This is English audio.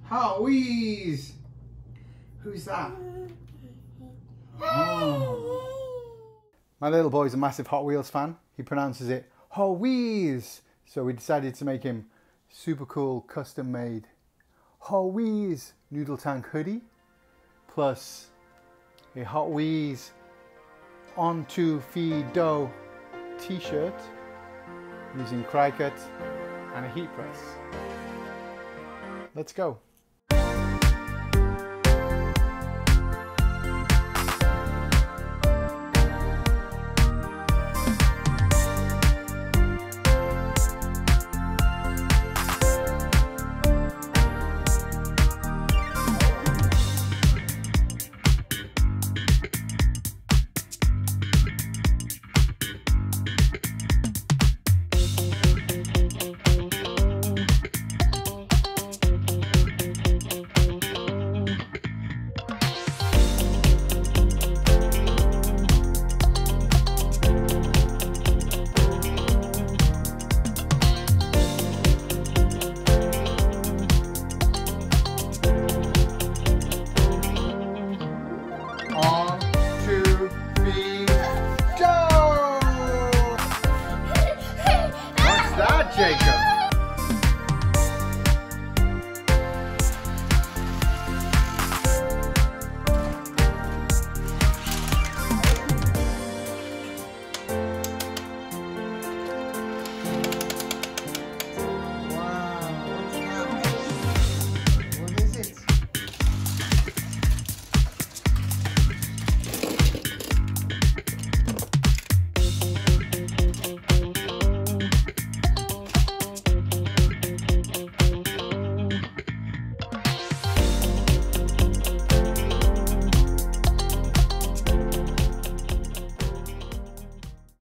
HoWeeess! Who's that? Oh. My little boy's a massive Hot Wheels fan. He pronounces it HoWeeess. So we decided to make him super cool, custom made HoWeeess Noodle Tank hoodie, plus a HoWeeess On To Feed Dough t-shirt using Cricut and a heat press. Let's go.